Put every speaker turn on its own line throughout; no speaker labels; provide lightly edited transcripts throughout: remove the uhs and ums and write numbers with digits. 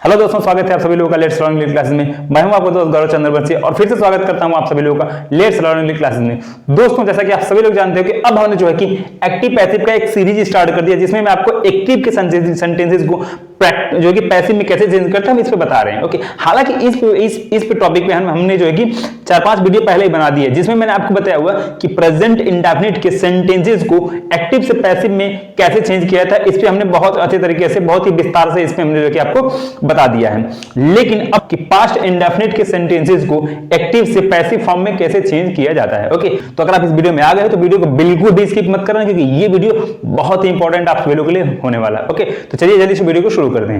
Hello दोस्तों, स्वागत है आप सभी लोगों का लेट्स लर्न इंग्लिश क्लासेस में। मैं हूं आपका दोस्त गौरव चंद्रवंशी और फिर से स्वागत करता हूं आप सभी लोगों का लेट्स लर्न इंग्लिश क्लासेस में। दोस्तों, जैसा कि आप सभी लोग जानते हो कि अब हमने जो है कि एक्टिव पैसिव का एक सीरीज स्टार्ट कर दिया, जिसमें मैं आपको एक्टिव के सेंटेंसेस को जो कि पैसिव में कैसे चेंज करते हैं हम इस पे बता रहे हैं। ओके, हालांकि इस पे टॉपिक पे हमने जो है कि 4-5 वीडियो पहले ही बना दी है, जिसमें मैंने आपको बताया हुआ कि प्रेजेंट इंडेफिनिट के सेंटेंसेस को एक्टिव से पैसिव में कैसे चेंज किया था। इस पे हमने बहुत अच्छे तरीके से, बहुत ही विस्तार से इसमें हमने जो कि आपको बता दिया है। लेकिन अब कि पास्ट इंडेफिनिट के सेंटेंसेस को एक्टिव से पैसिव फॉर्म में कैसे चेंज किया जाता है। ओके, तो अगर आप इस वीडियो में आ गए हो तो वीडियो को बिल्कुल भी स्किप मत करना, क्योंकि ये वीडियो बहुत ही इंपॉर्टेंट आप सभी लोगों के लिए होने वाला है। ओके, तो चलिए जल्दी से वीडियो को शुरू करते हैं।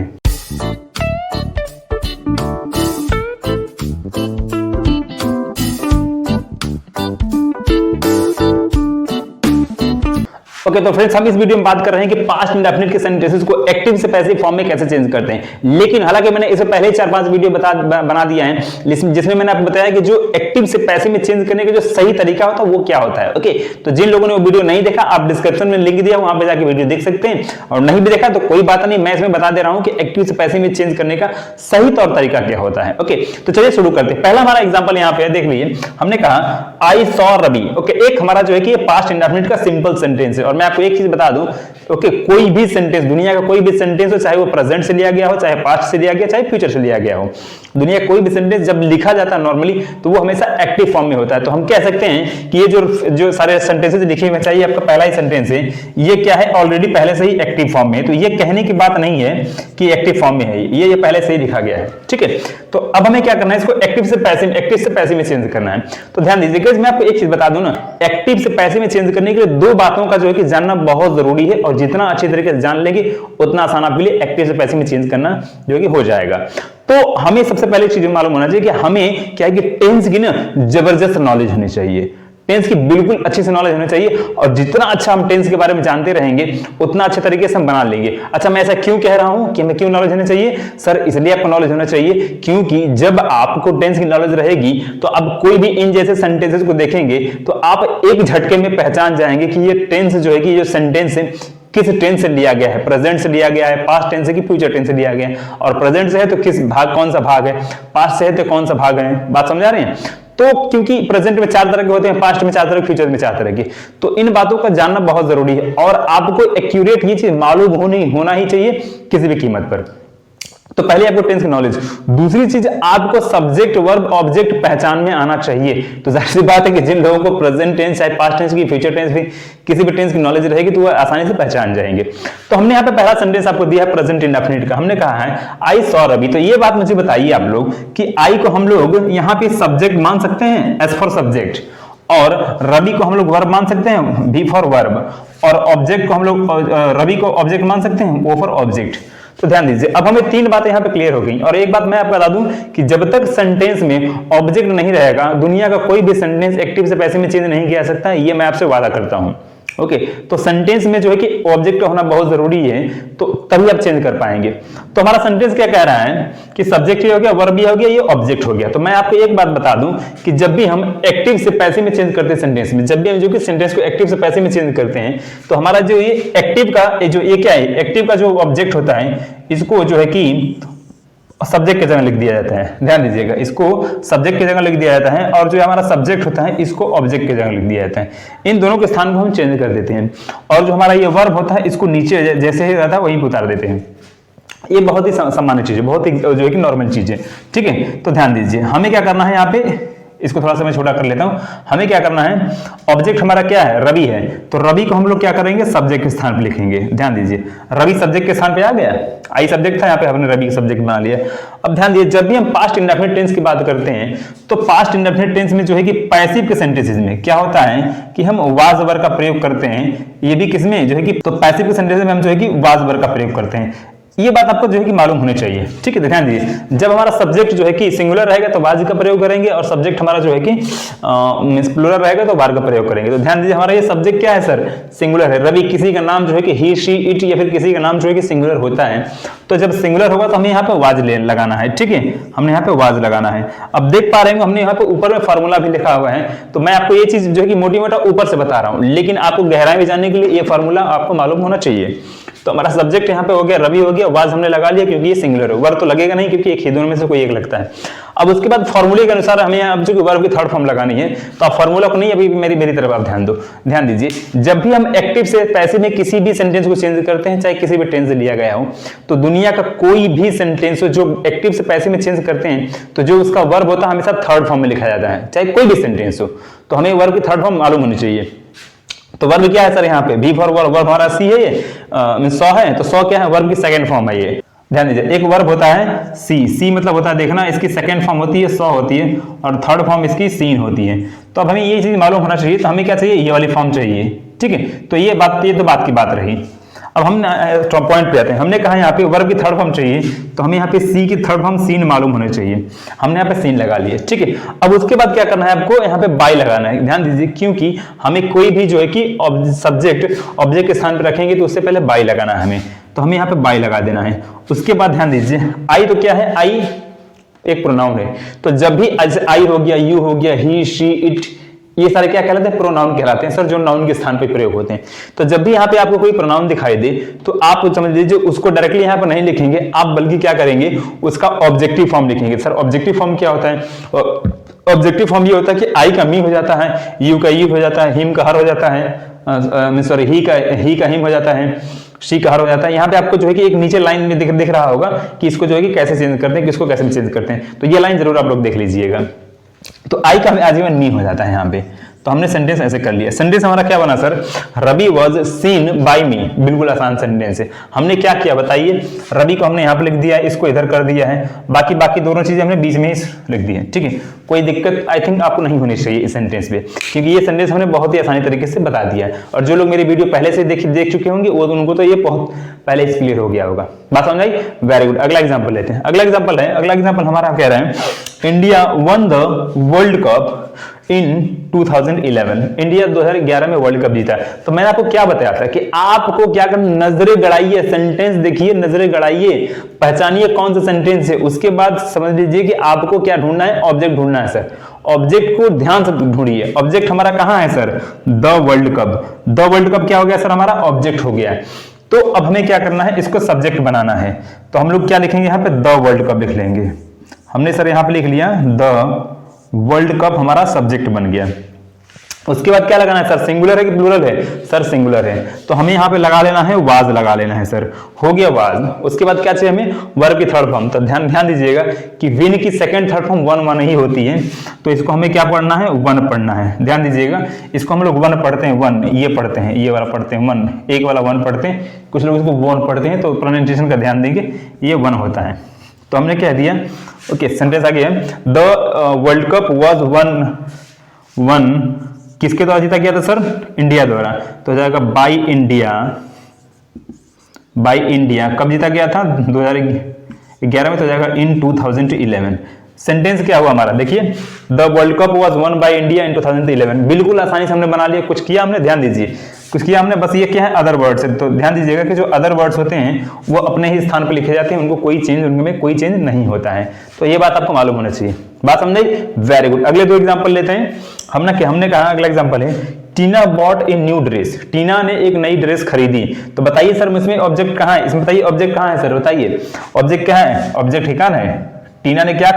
ओके, तो फ्रेंड्स हम इस वीडियो में बात कर रहे हैं कि पास्ट इंडेफिनिट के सेंटेंसेस को एक्टिव से पैसिव फॉर्म में कैसे चेंज करते हैं। लेकिन हालांकि मैंने इससे पहले 4-5 वीडियो बना दिया है, जिसमें मैंने आपको बताया कि जो एक्टिव से पैसिव में चेंज करने का जो सही तरीका होता है वो क्या होता है। ओके, तो जिन लोगों ने वो वीडियो नहीं देखा, आप डिस्क्रिप्शन में लिंक दिया, वहां पे जाके वीडियो देख सकते हैं, और नहीं भी देखा तो कोई बात नहीं, मैं इसमें बता दे रहा हूं कि एक्टिव से पैसिव में चेंज करने का सही तौर तरीका क्या होता है। ओके, तो चलिए शुरू करते हैं। पहला हमारा एग्जांपल यहां पे है, देख लीजिए। हमने कहा आई सॉ रवि। ओके, एक हमारा जो है कि ये पास्ट इंडेफिनिट का सिंपल सेंटेंस है, और मैं आपको एक चीज बता दूं, ओके, कोई भी सेंटेंस, दुनिया का कोई भी सेंटेंस हो, चाहे वो प्रेजेंट से लिया गया हो, चाहे पास्ट से लिया गया, चाहे फ्यूचर से लिया गया हो, दुनिया का कोई भी सेंटेंस जब लिखा जाता है नॉर्मली, तो वो हमेशा एक्टिव फॉर्म में होता है। तो हम कह सकते हैं कि ये जो सारे सेंटेंसेस लिखे हुए, चाहिए आपका पहला ही सेंटेंस है, ये क्या है, ऑलरेडी पहले से ही एक्टिव फॉर्म में है। तो ये कहने की बात नहीं है कि एक्टिव फॉर्म में है, ये पहले से ही लिखा गया है। ठीक है, तो अब हमें क्या करना है, इसको एक्टिव से पैसिव में चेंज करना है। तो ध्यान दीजिएगा, मैं आपको एक चीज बता दूं ना, एक्टिव से पैसिव में चेंज करने के लिए दो बातों का जो है कि जानना बहुत जरूरी है, और जितना अच्छे तरीके से जान लेंगे उतना आसान आपके लिए एक्टिव से पैसिव में चेंज करना जो है कि हो जाएगा। तो हमें सबसे पहले चीज मालूम होना चाहिए कि हमें क्या है कि टेंस की ना जबरदस्त नॉलेज होनी चाहिए। टेंस की बिल्कुल अच्छी से नॉलेज होनी चाहिए, और जितना अच्छा हम टेंस के बारे में जानते रहेंगे उतना अच्छे तरीके से हम बना लेंगे। अच्छा, मैं ऐसा क्यों कह रहा हूं कि हमें क्यों नॉलेज होनी चाहिए सर? इसलिए आपको नॉलेज होना चाहिए क्योंकि जब आपको टेंस की नॉलेज रहेगी तो अब कोई भी इन जैसे सेंटेंसेस को देखेंगे तो आप एक झटके में पहचान जाएंगे कि ये टेंस जो है कि ये सेंटेंस है किस टेंस से लिया गया है, प्रेजेंट से लिया गया है, पास्ट टेंस से कि फ्यूचर टेंस से लिया गया है, और प्रेजेंट से है तो किस भाग, कौन सा भाग है, पास्ट से है तो कौन सा भाग है। बात समझ आ रही है? तो क्योंकि प्रेजेंट में 4 तरह के होते हैं, पास्ट में 4 तरह के, फ्यूचर में 4 तरह के, तो इन बातों का जानना बहुत जरूरी है, और आपको एक्यूरेट ये चीज मालूम होना ही चाहिए किसी भी कीमत पर। तो पहले आपको टेंस की नॉलेज, दूसरी चीज आपको सब्जेक्ट वर्ब ऑब्जेक्ट पहचान में आना चाहिए। तो जाहिर सी बात है कि जिन लोगों को प्रेजेंट टेंस, चाहे पास्ट टेंस की, फ्यूचर टेंस की, किसी भी टेंस की नॉलेज रहेगी तो वो आसानी से पहचान जाएंगे। तो हमने यहाँ पे पहला सेंटेंस आपको दिया है प्रेजेंट इंडेफिनिट का। हमने कहा है आई सॉ रवि। तो ये बात मुझे बताइए आप लोग कि आई को हम लोग यहाँ पे सब्जेक्ट मान सकते हैं, एस फॉर सब्जेक्ट, और रवि को हम लोग वर्ब मान सकते हैं, बी फॉर वर्ब, और ऑब्जेक्ट को हम लोग रवि को ऑब्जेक्ट मान सकते हैं, ओ फॉर ऑब्जेक्ट। तो ध्यान दीजिए, अब हमें 3 बातें यहां पे क्लियर हो गई। और एक बात मैं आपको बता दूं कि जब तक सेंटेंस में ऑब्जेक्ट नहीं रहेगा, दुनिया का कोई भी सेंटेंस एक्टिव से पैसिव में चेंज नहीं किया जा सकता, ये मैं आपसे वादा करता हूं। ओके, तो सेंटेंस में जो है कि ऑब्जेक्ट होना बहुत जरूरी है, तो तभी आप चेंज कर पाएंगे। तो हमारा सेंटेंस क्या कह रहा है कि सब्जेक्ट ही हो गया, वर्ब भी हो गया, ये ऑब्जेक्ट हो गया। तो मैं आपको एक बात बता दूं कि जब भी हम एक्टिव से पैसिव में चेंज करते हैं सेंटेंस में, जब भी हम जो कि सेंटेंस को एक्टिव से पैसिव में चेंज करते हैं, तो हमारा जो ये एक्टिव का जो ये क्या है, एक्टिव का जो ऑब्जेक्ट होता है, इसको जो है कि सब्जेक्ट की जगह लिख दिया जाता है। ध्यान दीजिएगा, इसको सब्जेक्ट की जगह लिख दिया जाता है, और जो हमारा सब्जेक्ट होता है इसको ऑब्जेक्ट की जगह लिख दिया जाता है। इन दोनों के स्थान को हम चेंज कर देते हैं, और जो हमारा ये वर्ब होता है इसको नीचे जैसे ही रहता है वहीं पर उतार देते हैं। ये बहुत ही सामान्य चीज है, बहुत ही जो है कि नॉर्मल चीज है। ठीक है, तो ध्यान दीजिए, हमें क्या करना है यहाँ पे, इसको थोड़ा सा मैं छोटा कर लेता हूं। हमें क्या करना है, ऑब्जेक्ट हमारा क्या है, रवि है, तो रवि को हम लोग क्या करेंगे, सब्जेक्ट के स्थान पे लिखेंगे। ध्यान दीजिए, रवि सब्जेक्ट के स्थान पे आ गया, आई सब्जेक्ट था, यहाँ पे हमने रवि का सब्जेक्ट बना लिया। अब ध्यान दीजिए, जब भी हम पास्ट इंडेफिनिट टेंस की बात करते हैं, तो पास्ट इंडेफिनिट टेंस में जो है कि पैसिव के सेंटेंसेस में क्या होता है कि हम वाज वर्ब का प्रयोग करते हैं। ये भी किसमें जो है कि, तो पैसिव के सेंटेंसेस में हम जो है कि वाज वर्ब का प्रयोग करते हैं। ये बात आपको जो है कि मालूम होनी चाहिए। ठीक है, ध्यान दीजिए, जब हमारा सब्जेक्ट जो है कि सिंगुलर रहेगा तो वाज का प्रयोग करेंगे, और सब्जेक्ट हमारा जो है कि प्लूरल रहेगा तो वार का प्रयोग करेंगे। तो ध्यान दीजिए, हमारा ये सब्जेक्ट क्या है सर, सिंगुलर है। रवि किसी का नाम जो है कि ही, शी, इट, या फिर किसी का नाम जो है कि सिंगुलर होता है, तो जब सिंगुलर होगा तो हमें यहाँ पे वाज लगाना है। ठीक है, हमने यहाँ पे वाज लगाना है। अब देख पा रहे हैं हमने यहाँ पे ऊपर में फार्मूला भी लिखा हुआ है, तो मैं आपको ये चीज जो है कि मोटी मोटा ऊपर से बता रहा हूँ, लेकिन आपको गहराई में जानने के लिए ये फार्मूला आपको मालूम होना चाहिए। तो हमारा सब्जेक्ट यहाँ पे हो गया रवि हो गया, वाज हमने लगा लिया क्योंकि ये सिंगुलर है, वर्ब तो लगेगा नहीं क्योंकि एक ही दोनों में से कोई एक लगता है। अब उसके बाद फॉर्मूले के अनुसार हमें यहाँ जो वर्ब की थर्ड फॉर्म लगानी है, तो आप फॉर्मूला को नहीं, अभी मेरी तरफ आप ध्यान दीजिए। जब भी हम एक्टिव से पैसिव में किसी भी सेंटेंस को चेंज करते हैं, चाहे किसी भी टेंस लिया गया हो, तो दुनिया का कोई भी सेंटेंस जो एक्टिव से पैसिव में चेंज करते हैं, तो जो उसका वर्ब होता है हमेशा थर्ड फॉर्म में लिखा जाता है, चाहे कोई भी सेंटेंस हो। तो हमें वर्ब की थर्ड फॉर्म मालूम होनी चाहिए। तो वर्ब क्या है सर, यहाँ पे बी फॉर वर्ब हमारा सी है, ये 100 है, तो 100 क्या है, वर्ब की सेकंड फॉर्म है ये। ध्यान दीजिए, एक वर्ब होता है सी मतलब होता है देखना, इसकी सेकंड फॉर्म होती है 100 होती है, और थर्ड फॉर्म इसकी सीन होती है। तो अब हमें ये चीज मालूम होना चाहिए, तो हमें क्या चाहिए, ये वाली फॉर्म चाहिए, ठीक है। तो ये तो बात की बात रही। अब हम पॉइंट पे आते हैं। हमने कहा यहाँ पे वर्ब की थर्ड फॉर्म चाहिए, तो हमें यहाँ पे सी की थर्ड फॉर्म सीन मालूम होने चाहिए, हमने यहाँ पे सीन लगा लिए, ठीक है। अब उसके बाद क्या करना है आपको, यहाँ पे बाय लगाना है। ध्यान दीजिए, क्योंकि हमें कोई भी जो है कि सब्जेक्ट ऑब्जेक्ट के स्थान पर रखेंगे तो उससे पहले बाय लगाना है हमें, तो हमें यहाँ पे बाय लगा देना है। उसके बाद ध्यान दीजिए, आई तो क्या है, आई एक प्रोनाउन है, तो जब भी आई हो गया, यू हो गया, ही शी इट, ये सारे क्या कहलाते हैं, प्रोनाउन कहलाते हैं सर, जो नाउन के स्थान पे प्रयोग होते हैं। तो जब भी यहाँ पे आपको कोई प्रोनाउन दिखाई दे, तो आप समझ लीजिए उसको डायरेक्टली यहाँ पर नहीं लिखेंगे आप, बल्कि क्या करेंगे, उसका ऑब्जेक्टिव फॉर्म लिखेंगे। सर ऑब्जेक्टिव फॉर्म क्या होता है, ऑब्जेक्टिव फॉर्म ये होता है कि आई का मी हो जाता है, यू का यू हो जाता है, हिम का हर हो जाता है, सॉरी ही का हिम हो जाता है, शी का हर हो जाता है। यहाँ पे आपको जो है कि एक नीचे लाइन में दिख रहा होगा कि इसको जो है कि कैसे चेंज करते हैं, किसको कैसे चेंज करते हैं, तो ये लाइन जरूर आप लोग देख लीजिएगा। तो आई का आजीवन नी हो जाता है यहाँ पे, तो हमने सेंटेंस ऐसे कर लिया। सेंटेंस हमारा क्या बना sir, Ravi was seen by me, बिल्कुल आसान सेंटेंस है। हमने क्या किया बताइए, रवि को हमने यहाँ पे लिख दिया है, इसको इधर कर दिया है, बाकी दोनों चीजें हमने बीच में ही लिख दी है, ठीक है। कोई दिक्कत आई थिंक आपको नहीं होनी चाहिए इस सेंटेंस पे, क्योंकि ये सेंटेंस हमने बहुत ही आसानी तरीके से बता दिया है, और जो लोग मेरी वीडियो पहले से देख चुके होंगे वो उनको तो ये बहुत पहले से क्लियर हो गया होगा। बात समझ आई, वेरी गुड। अगला एग्जाम्पल लेते हैं। अगला एग्जाम्पल हमारा कह रहे हैं, India one the world cup in 2011, India 2011 में वर्ल्ड कप जीता। तो मैंने आपको क्या बताया था कि आपको क्या करना, नजरें गड़ाइए, सेंटेंस देखिए, नजरें गड़ाइए, पहचानिए कौन सा सेंटेंस है, उसके बाद समझ लीजिए कि आपको क्या ढूंढना है, ऑब्जेक्ट ढूंढना है सर। ऑब्जेक्ट को ध्यान से ढूंढिए। ऑब्जेक्ट हमारा कहां है sir, the world cup. The world cup क्या हो गया सर, हमारा ऑब्जेक्ट हो गया है। तो अब हमें क्या करना है, इसको सब्जेक्ट बनाना है। तो हम लोग क्या लिखेंगे, यहाँ पे द वर्ल्ड कप लिख लेंगे। हमने सर यहाँ पे लिख लिया द वर्ल्ड कप, हमारा सब्जेक्ट बन गया। उसके बाद क्या लगाना है सर, सिंगुलर है कि प्लूरल है, सर सिंगुलर है, तो हमें यहाँ पे लगा लेना है वाज, लगा लेना है सर, हो गया वाज। उसके बाद क्या चाहिए हमें, वर्ब की थर्ड फॉर्म। तो ध्यान दीजिएगा कि विन की सेकंड थर्ड फॉर्म वन ही होती है, तो इसको हमें क्या पढ़ना है, वन पढ़ना है। ध्यान दीजिएगा, इसको हम लोग वन पढ़ते हैं, वन ये पढ़ते हैं, ये वाला पढ़ते हैं वन, एक वाला वन पढ़ते हैं, कुछ लोग इसको वन पढ़ते हैं, तो प्रोनाउंसिएशन का ध्यान देंगे, ये वन होता है। तो हमने क्या दिया, ओके सेंटेंस आ गया, the world cup was one किसके द्वारा जीता गया था सर, इंडिया द्वारा। तो हो जाएगा बाय इंडिया कब जीता गया था, 2011 में, तो हो जाएगा इन 2011। सेंटेंस क्या हुआ हमारा, देखिए the world cup was one by India in 2011, बिल्कुल आसानी से हमने बना लिया। कुछ किया हमने, ध्यान दीजिए, कुछ किया हमने, बस ये क्या है, अदर वर्ड्स है। तो ध्यान दीजिएगा कि जो अदर वर्ड्स होते हैं वो अपने ही स्थान पर लिखे जाते हैं, उनको उनमें कोई चेंज नहीं होता है। तो ये बात आपको मालूम होना चाहिए। बात समझे, वेरी गुड। अगले दो एग्जांपल लेते हैं। हमने कहा अगला एग्जांपल है, टीना बॉट ए न्यू ड्रेस, टीना ने एक नई ड्रेस खरीदी। तो बताइए सर इसमें ऑब्जेक्ट कहाँ है, इसमें बताइए ऑब्जेक्ट कहाँ है सर, बताइए ऑब्जेक्ट क्या है, ऑब्जेक्ट ठिकाना है। टीना ने क्या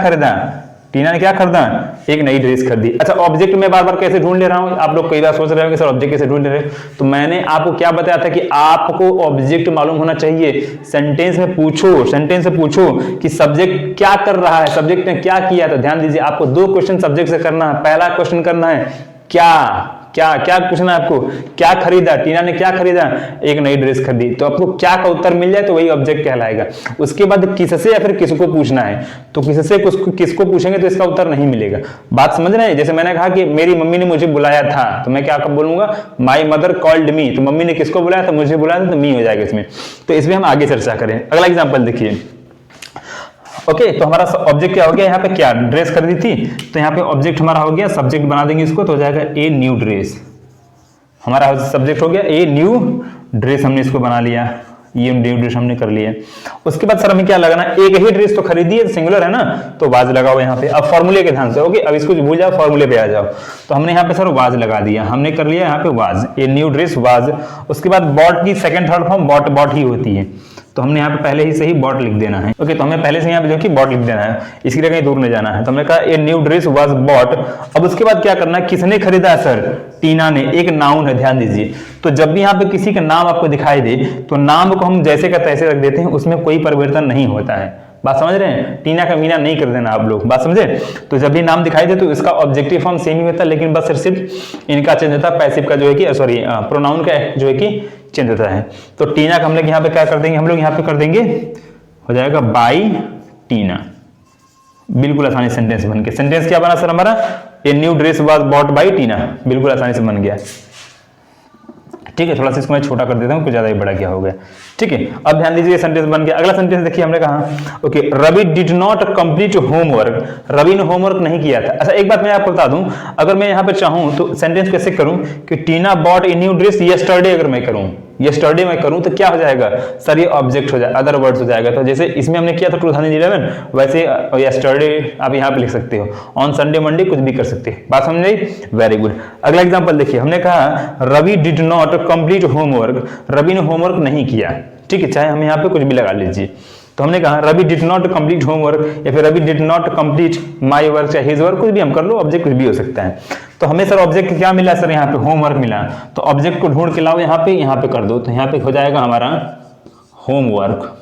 खरीदा, एक नई ड्रेस खरीदी। अच्छा ऑब्जेक्ट में बार बार कैसे ढूंढ ले रहा हूं, आप लोग कई बार सोच रहे हो कि सर ऑब्जेक्ट कैसे ढूंढ ले रहे हो, तो मैंने आपको क्या बताया था कि आपको ऑब्जेक्ट मालूम होना चाहिए। सेंटेंस से पूछो कि सब्जेक्ट क्या कर रहा है, सब्जेक्ट ने क्या किया। तो ध्यान दीजिए, आपको दो क्वेश्चन सब्जेक्ट से करना है। पहला क्वेश्चन करना है क्या पूछना है आपको, क्या खरीदा, टीना ने क्या खरीदा, एक नई ड्रेस खरीदी। तो आपको क्या का उत्तर मिल जाए तो वही ऑब्जेक्ट कहलाएगा। उसके बाद किससे या फिर किसको पूछना है, तो किससे किसको पूछेंगे तो इसका उत्तर नहीं मिलेगा। बात समझ रहे हैं, जैसे मैंने कहा कि मेरी मम्मी ने मुझे बुलाया था, तो मैं क्या बोलूंगा, माई मदर कॉल्ड मी। तो मम्मी ने किसको बुलाया था, मुझे बुलाया था, तो मी हो जाएगा इसमें। तो इसमें हम आगे चर्चा करें। अगला एग्जाम्पल देखिए। ओके तो हमारा ऑब्जेक्ट क्या हो गया, यहाँ पे क्या ड्रेस खरीदी थी, तो यहाँ पे ऑब्जेक्ट हमारा हो गया, सब्जेक्ट बना देंगे इसको, तो हो जाएगा ए न्यू ड्रेस। हमारा सब्जेक्ट हो गया ए न्यू ड्रेस, हमने इसको बना लिया। ये न्यू ड्रेस हमने कर लिया। उसके बाद सर हमें क्या लगाना, एक ही ड्रेस तो खरीदी है, सिंगुलर है ना, तो वाज लगाओ यहाँ पे। अब फॉर्मूले के ध्यान से, ओके, अब इसको भूल जाओ, फॉर्मूले पे आ जाओ। तो हमने यहाँ पे सर वाज लगा दिया, हमने कर लिया यहाँ पे वाज, ये न्यू ड्रेस वाज। उसके बाद बॉट की second third form bought bought ही होती है, तो हमने यहाँ पे पहले ही से ही बॉट लिख देना है। ओके, तो हमें पहले से यहाँ पे जो कि बॉट लिख देना है, इसकी जगह कहीं दूर नहीं जाना है। तो हमने कहा ये न्यू ड्रेस वाज बॉट। अब उसके बाद क्या करना है, किसने खरीदा है सर, टीना ने, एक नाउन है, ध्यान दीजिए। तो जब भी यहाँ पे किसी का नाम आपको दिखाई दे तो नाम को हम जैसे का तैसे रख देते हैं, उसमें कोई परिवर्तन नहीं होता है। बात समझ रहे हैं, टीना का मीना नहीं कर देना आप लोग, बात समझे। तो जब भी नाम दिखाई दे तो इसका ऑब्जेक्टिव फॉर्म सेम ही होता है, लेकिन बस सिर्फ इनका चेंज होता है, पैसिव का जो है कि सॉरी प्रोनाउन का जो है कि चेंज होता है। तो टीना का हम लोग यहाँ पे क्या कर देंगे, हम लोग यहाँ पे कर देंगे, हो जाएगा बाई टीना, बिल्कुल आसानी से सेंटेंस बन गया। सेंटेंस क्या बना सर हमारा, a new dress was bought by Tina, बिल्कुल आसानी से बन गया। ठीक है, थोड़ा सा इसको मैं छोटा कर देता हूँ, कुछ ज्यादा ही बड़ा क्या हो गया। ठीक है, अब ध्यान दीजिए सेंटेंस बन गया। अगला सेंटेंस देखिए, हमने कहा okay, Ravi did not complete homework, Ravi ने होमवर्क नहीं किया था। अच्छा एक बात मैं आपको बता दूं, अगर मैं यहाँ पे चाहूँ तो सेंटेंस कैसे करूँ कि Tina bought a new dress yesterday, अगर मैं करूँ यस्टरडे मैं करूं तो क्या हो जाएगा सर, ये ऑब्जेक्ट हो जाएगा, अदर वर्ड्स हो जाएगा। तो जैसे इसमें हमने किया था 2011, वैसे यस्टरडे आप यहाँ पे लिख सकते हो, ऑन संडे मंडे कुछ भी कर सकते हो। बात समझ आई, वेरी गुड। अगला एग्जांपल देखिए, हमने कहा Ravi did not complete homework, Ravi ने होमवर्क नहीं किया। ठीक है, चाहे हम यहाँ पे कुछ भी लगा लीजिए। तो हमने कहा Ravi did not complete homework, या फिर Ravi did not complete my work, या हिज वर्क, कुछ भी हम कर लो, ऑब्जेक्ट कुछ भी हो सकता है। तो हमें सर ऑब्जेक्ट क्या मिला सर, यहाँ पे होमवर्क मिला। तो ऑब्जेक्ट को ढूंढ के लाओ यहाँ पे कर दो, तो यहाँ पे हो जाएगा हमारा होमवर्क,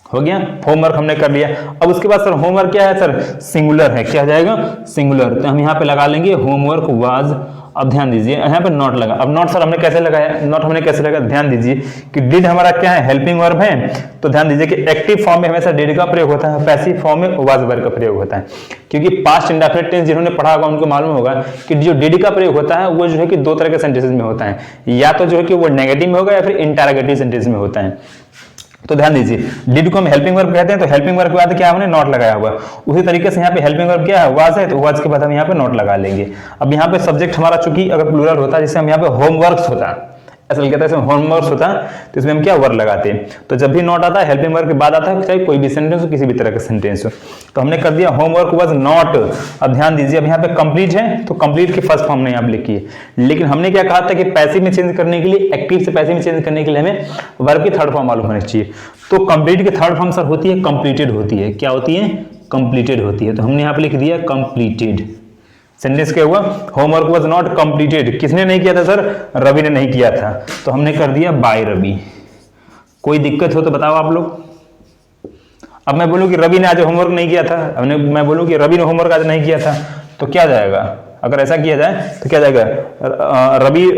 हो गया, होमवर्क हमने कर लिया। अब उसके बाद सर होमवर्क क्या है सर, सिंगुलर है, क्या हो जाएगा सिंगुलर। तो हम यहाँ पे लगा लेंगे होमवर्क वाज। अब ध्यान दीजिए यहाँ पे नॉट लगा। अब नॉट सर हमने कैसे लगाया, नॉट हमने कैसे लगाया, ध्यान दीजिए कि डिड हमारा क्या है, हेल्पिंग वर्ब है। तो ध्यान दीजिए कि एक्टिव फॉर्म में हमेशा डिड का प्रयोग होता है, पैसिव फॉर्म में वाज वर्ब का प्रयोग होता है। क्योंकि पास्ट इंडेफिनिट टेंस जिन्होंने पढ़ा होगा उनको मालूम होगा कि जो डिड का प्रयोग होता है वो जो है कि दो तरह के सेंटेंसेस में होता है, या तो जो है कि वो नेगेटिव में होगा या फिर इंटरोगेटिव सेंटेंस में होता है। तो ध्यान दीजिए, डिड को हम हेल्पिंग वर्ब कहते हैं, तो हेल्पिंग वर्ब के बाद क्या हमने नॉट लगाया हुआ। उसी तरीके से यहाँ पे हेल्पिंग वर्ब क्या है, वाज है, तो वाज के बाद हम यहाँ पे नॉट लगा लेंगे। अब यहाँ पे सब्जेक्ट हमारा चूंकि अगर प्लूरल होता, जैसे हम यहाँ पे होमवर्क्स होता, असल कहते हैं होमवर्क्स होता, तो इसमें हम क्या वर्ब लगाते हैं। तो जब भी नॉट आता है हेल्पिंग वर्ब के बाद आता है, चाहे कोई भी सेंटेंस हो, किसी भी तरह का सेंटेंस हो। तो हमने कर दिया होमवर्क वाज नॉट। अब ध्यान दीजिए, अब यहाँ पे कंप्लीट है, तो कंप्लीट की फर्स्ट फॉर्म ने यहाँ पे लिखी है, लेकिन हमने क्या कहा था कि पैसिव में चेंज करने के लिए, एक्टिव से पैसिव में चेंज करने के लिए हमें वर्ब की थर्ड फॉर्म मालूम होनी चाहिए। तो कंप्लीट की थर्ड फॉर्म सर होती है कंप्लीटेड होती है, क्या होती है, कंप्लीटेड होती है। तो हमने यहाँ पे लिख दिया कंप्लीटेड। सेंटेंस क्या हुआ, होमवर्क वाज नॉट कंप्लीटेड, किसने नहीं किया था सर, रवि ने नहीं किया था, तो हमने कर दिया बाय रवि। कोई दिक्कत हो तो बताओ आप लोग। अब मैं बोलूं कि रवि ने आज होमवर्क नहीं किया था, मैं बोलूं कि रवि ने होमवर्क आज नहीं किया था, तो क्या जाएगा, अगर ऐसा किया जाए तो क्या जाएगा, Ravi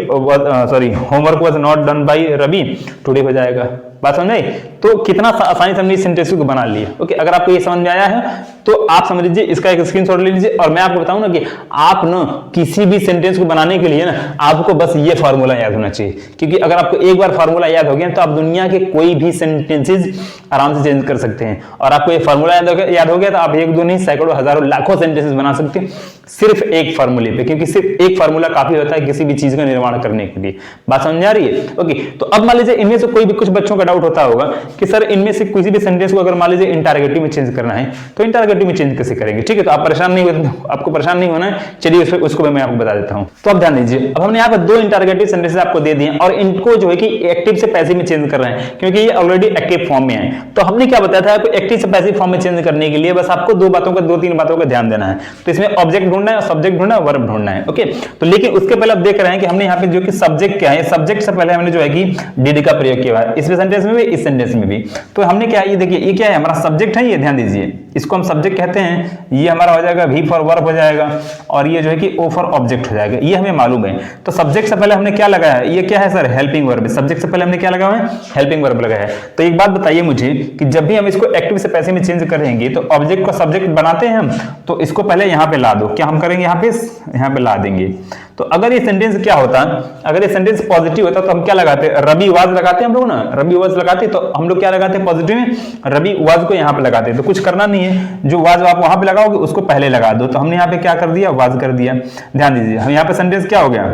sorry homework was not done by Ravi today हो जाएगा। बात समझ आई। तो कितना आसानी से हमने इस सेंटेंस को बना लिया। ओके, अगर आपको ये समझ में आया है तो आप समझ लीजिए, इसका एक स्क्रीनशॉट ले लीजिए। और मैं आपको बताऊं ना कि आप ना किसी भी सेंटेंस को बनाने के लिए ना आपको बस ये फार्मूला याद होना चाहिए, क्योंकि अगर आपको एक बार फार्मूला याद हो गया तो आप दुनिया के कोई भी सेंटेंसेस आराम से चेंज कर सकते हैं। और आपको ये फार्मूला याद हो गया तो आप एक दो नहीं सैकड़ों हजारों लाखों सेंटेंसेस बना सकते हैं सिर्फ एक फार्मूले पे, क्योंकि सिर्फ एक फार्मूला काफी होता है किसी भी चीज का निर्माण करने के लिए। बात समझ आ रही है। ओके, तो अब मान लीजिए इनमें से कोई भी, कुछ बच्चों का डाउट होता होगा कि सर इनमें से किसी भी सेंटेंस को अगर मान लीजिए इंटरोगेटिव में चेंज करना है तो इंटरोगेटिव में चेंज कैसे करेंगे। ठीक है, तो आप परेशान नहीं हो, आपको परेशान नहीं होना है। चलिए उसको मैं आपको बता देता हूं। तो अब ध्यान दीजिए, अब हमने यहाँ पर दो इंटरोगेटिव सेंटेंसेस आपको दे दिए और इनको जो है कि एक्टिव से पैसिव में चेंज कर रहे हैं, क्योंकि ये ऑलरेडी एक्टिव फॉर्म में है। तो हमने क्या बताया था आपको, एक्टिव से पैसिव फॉर्म में चेंज करने के लिए बस आपको दो तीन बातों का ध्यान देना है। तो इसमें ऑब्जेक्ट ढूंढना है, सब्जेक्ट ढूंढना है, वर्ब ढूंढना है। ओके, तो लेकिन उसके पहले आप देख रहे हैं कि हमने यहाँ पे जो कि सब्जेक्ट क्या है, सब्जेक्ट से पहले हमने जो है कि डिड का प्रयोग किया है, इस सेंटेंस में भी इस सेंटेंस में भी। तो हमने क्या, ये देखिए ये क्या है, हमारा सब्जेक्ट है, ये ध्यान दीजिए, इसको हम सब्जेक्ट कहते हैं। ये हमारा हो जाएगा वी फॉर वर्ब हो जाएगा और ये जो है कि ओ फॉर ऑब्जेक्ट हो जाएगा, ये हमें मालूम है। तो सब्जेक्ट से पहले हमने क्या लगाया है, ये क्या है सर, हेल्पिंग वर्ब। सब्जेक्ट से पहले हमने क्या लगाया है, हेल्पिंग वर्ब लगाया है। तो एक बात बताइए मुझे कि जब भी हम इसको एक्टिव से पैसिव में चेंज करेंगे तो ऑब्जेक्ट को सब्जेक्ट बनाते हैं हम, तो इसको पहले यहाँ पे ला दो। क्या हम करेंगे, यहाँ पे ला देंगे। तो अगर ये सेंटेंस क्या होता, अगर ये सेंटेंस पॉजिटिव होता तो हम क्या लगाते, रवि वाज लगाते हम लोग ना, रवि वाज लगाते। तो हम लोग क्या लगाते पॉजिटिव में, रवि वाज को यहाँ पे लगाते। तो कुछ करना नहीं है, जो वाज आप वहां पे लगाओगे उसको पहले लगा दो। तो हमने यहाँ पे क्या कर दिया, वाज कर दिया। ध्यान दीजिए, हम यहाँ पे सेंटेंस क्या हो गया,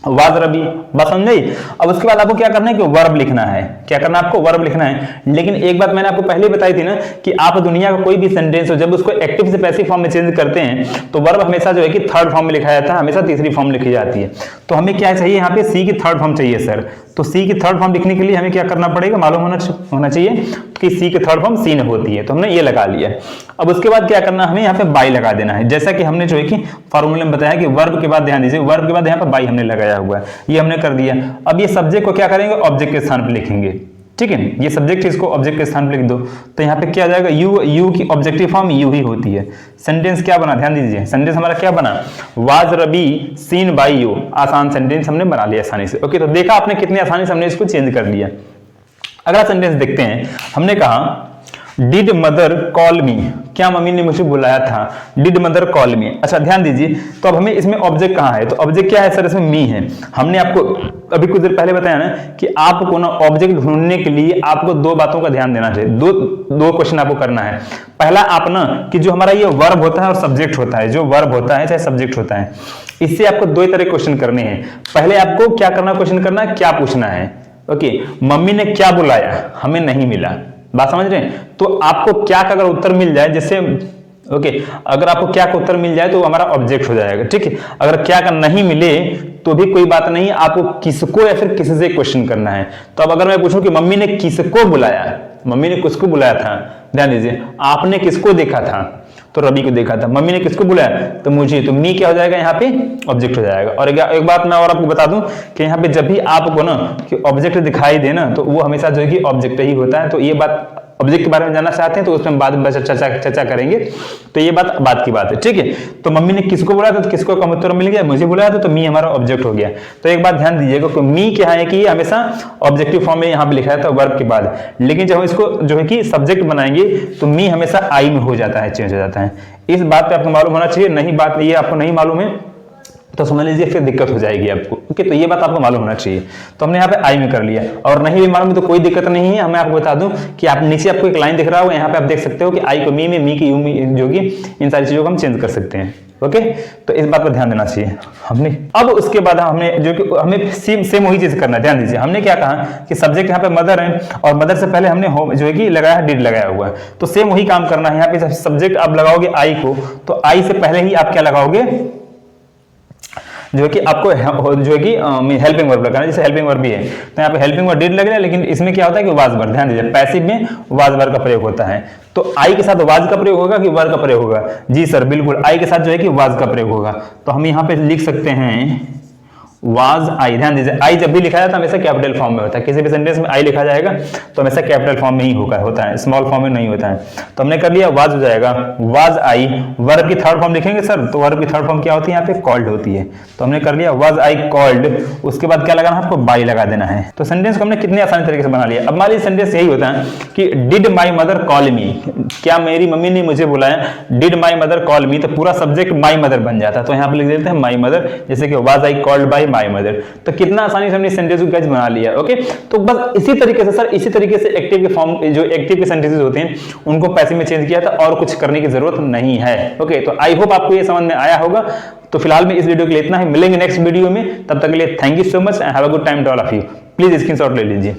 वाज रबी, बस समझे। अब उसके बाद आपको क्या करना है कि वर्ब लिखना है। क्या करना है आपको? वर्ब लिखना है। लेकिन एक बात मैंने आपको पहले बताई थी ना कि आप दुनिया का कोई भी सेंटेंस हो, जब उसको एक्टिव से पैसिव फॉर्म में चेंज करते हैं तो वर्ब हमेशा जो है कि थर्ड फॉर्म में लिखा जाता है, हमेशा तीसरी फॉर्म लिखी जाती है। तो हमें क्या चाहिए यहाँ पे? सी की थर्ड फॉर्म चाहिए सर। तो सी की थर्ड फॉर्म लिखने के लिए हमें क्या करना पड़ेगा? मालूम होना चाहिए कि सी की थर्ड फॉर्म सीन होती है। तो हमने ये लगा लिया। अब उसके बाद क्या करना है? हमें यहाँ पे बाई लगा देना है। जैसा कि हमने जो है कि फॉर्मूले में बताया कि वर्ब के बाद, ध्यान दीजिए, वर्ब के बाद यहाँ पे बाई हमने लगाया हुआ है, ये हमने कर दिया। अब ये सब्जेक्ट को क्या करेंगे? ऑब्जेक्ट के स्थान पर लिखेंगे। ठीक है, ये सब्जेक्ट इसको ऑब्जेक्ट के स्थान पर लिख दो। तो यहाँ पे क्या आ जाएगा? यू की ऑब्जेक्टिव फॉर्म यू ही होती है। सेंटेंस क्या बना? ध्यान दीजिए, सेंटेंस हमारा क्या बना? Was rabi scene by you. आसान सेंटेंस हमने बना लिया आसानी से। ओके, तो देखा आपने कितनी आसानी से हमने इसको चेंज कर लिया। अगला सेंटेंस देखते हैं। हमने कहा डिड मदर कॉल मी, क्या मम्मी ने मुझे बुलाया था? डिड मदर कॉल मी। अच्छा ध्यान दीजिए, तो अब हमें इसमें ऑब्जेक्ट कहाँ है? तो ऑब्जेक्ट क्या है सर? इसमें मी है। हमने आपको अभी कुछ देर पहले बताया ना कि आपको ना ऑब्जेक्ट ढूंढने के लिए आपको दो बातों का ध्यान देना चाहिए। दो क्वेश्चन आपको करना है। पहला आप ना कि जो हमारा ये वर्ब होता है और सब्जेक्ट होता है, जो वर्ब होता है चाहे सब्जेक्ट होता है, इससे आपको दो तरह क्वेश्चन करने हैं। पहले आपको क्या करना? क्वेश्चन करना है, क्या पूछना है? ओके, मम्मी ने क्या बुलाया? हमें नहीं मिला। बात समझ रहे हैं? तो आपको क्या का अगर उत्तर मिल जाए, जैसे ओके, अगर आपको क्या का उत्तर मिल जाए तो हमारा ऑब्जेक्ट हो जाएगा। ठीक है, अगर क्या का नहीं मिले तो भी कोई बात नहीं, आपको किसको या फिर किसी से क्वेश्चन करना है। तो अब अगर मैं पूछूं कि मम्मी ने किसको बुलाया, मम्मी ने किसको बुलाया था, ध्यान दीजिए, आपने किसको देखा था? तो रवि को देखा था। मम्मी ने किसको बुलाया? तो मुझे। तो मी क्या हो जाएगा? यहाँ पे ऑब्जेक्ट हो जाएगा। और एक बात मैं और आपको बता दूं कि यहाँ पे जब भी आपको ना कि ऑब्जेक्ट दिखाई दे ना, तो वो हमेशा जो है कि ऑब्जेक्ट ही होता है। तो ये बात, ऑब्जेक्ट के बारे में जानना चाहते हैं तो उसमें बाद में चर्चा करेंगे। तो ये बात की बात है। ठीक है, तो मम्मी ने किसको बुलाया था? तो किसको का उत्तर मिल गया? मुझे बुलाया था। तो मी हमारा ऑब्जेक्ट हो गया। तो एक बात ध्यान दीजिएगा कि मी क्या है कि ये हमेशा ऑब्जेक्टिव फॉर्म में यहाँ पे लिखा था वर्ब के बाद, लेकिन जब हम इसको जो है कि सब्जेक्ट बनाएंगे तो मी हमेशा आई में हो जाता है, चेंज हो जाता है। इस बात पे आपको मालूम होना चाहिए। नहीं बात ये आपको नहीं मालूम है तो समझ लीजिए फिर दिक्कत हो जाएगी आपको। ओके, तो ये बात आपको मालूम होना चाहिए। तो हमने यहाँ पे आई में कर लिया, और नहीं भी मालूम है तो कोई दिक्कत नहीं है। मैं आपको बता दूं कि आप नीचे आपको एक लाइन दिख रहा होगा, यहाँ पे आप देख सकते हो कि आई को मी में, मी की यू में, जो कि इन सारी चीजों को हम चेंज कर सकते हैं। ओके, तो इस बात पर ध्यान देना चाहिए हमने। अब उसके बाद हमने जो कि हमें सेम वही चीज करना है। ध्यान दीजिए, हमने क्या कहा कि सब्जेक्ट यहाँ पे मदर है और मदर से पहले हमने होम जो है कि लगाया, डिड लगाया हुआ है। तो सेम वही काम करना है। यहाँ पे सब्जेक्ट आप लगाओगे आई को, तो आई से पहले ही आप क्या लगाओगे? जो कि आपको जो है कि हेल्पिंग वर्ब लगाना है। जैसे हेल्पिंग वर्ब भी है तो यहाँ पे हेल्पिंग वर्ब डिड लग रहा है, लेकिन इसमें क्या होता है कि वाज वर्ब। ध्यान दीजिए, पैसिव में वाज वर्ब का प्रयोग होता है। तो आई के साथ वाज का प्रयोग होगा कि वर्ब का प्रयोग होगा? जी सर बिल्कुल, आई के साथ जो है कि वाज का प्रयोग होगा। तो हम यहाँ पे लिख सकते हैं वाज आई। ध्यान दीजिए, आई जब भी लिखा जाता है हमेशा कैपिटल फॉर्म में होता है। किसी भी सेंटेंस में आई लिखा जाएगा तो हमेशा कैपिटल फॉर्म में ही होता है, स्मॉल फॉर्म में नहीं होता है। तो हमने कर लिया, वाज हो जाएगा, वाज आई। वर्ब की थर्ड फॉर्म लिखेंगे सर, तो वर्ब की थर्ड फॉर्म क्या होती है? यहाँ पे कॉल्ड होती है। तो हमने कर लिया वाज आई कॉल्ड। उसके बाद क्या लगाना है आपको? बाई लगा देना है। तो सेंटेंस को हमने कितने आसानी तरीके से बना लिया। अब मान लीजिए सेंटेंस यही होता है कि डिड माई मदर कॉल मी, क्या मेरी मम्मी ने मुझे बुलाया? डिड माई मदर कॉल मी, तो पूरा सब्जेक्ट माई मदर बन जाता है। तो यहाँ पे लिख देते हैं माई मदर, जैसे कि was I called by my mother. तो कितना आसानी से हमने सेंटेंस को कैच बना लिया। ओके, तो बस इसी तरीके से सर, इसी तरीके से एक्टिव के फॉर्म, जो एक्टिव के सेंटेंसेस होते हैं उनको पैसिव में चेंज किया था, और कुछ करने की जरूरत नहीं है। ओके, तो आई होप आपको ये समझ में आया होगा। तो फिलहाल में इस वीडियो के लिए इतना ही, मिलेंगे नेक्स्ट वीडियो में। तब तक के लिए thank you so much and have a good time to all of you. Please screenshot ले लीजिए।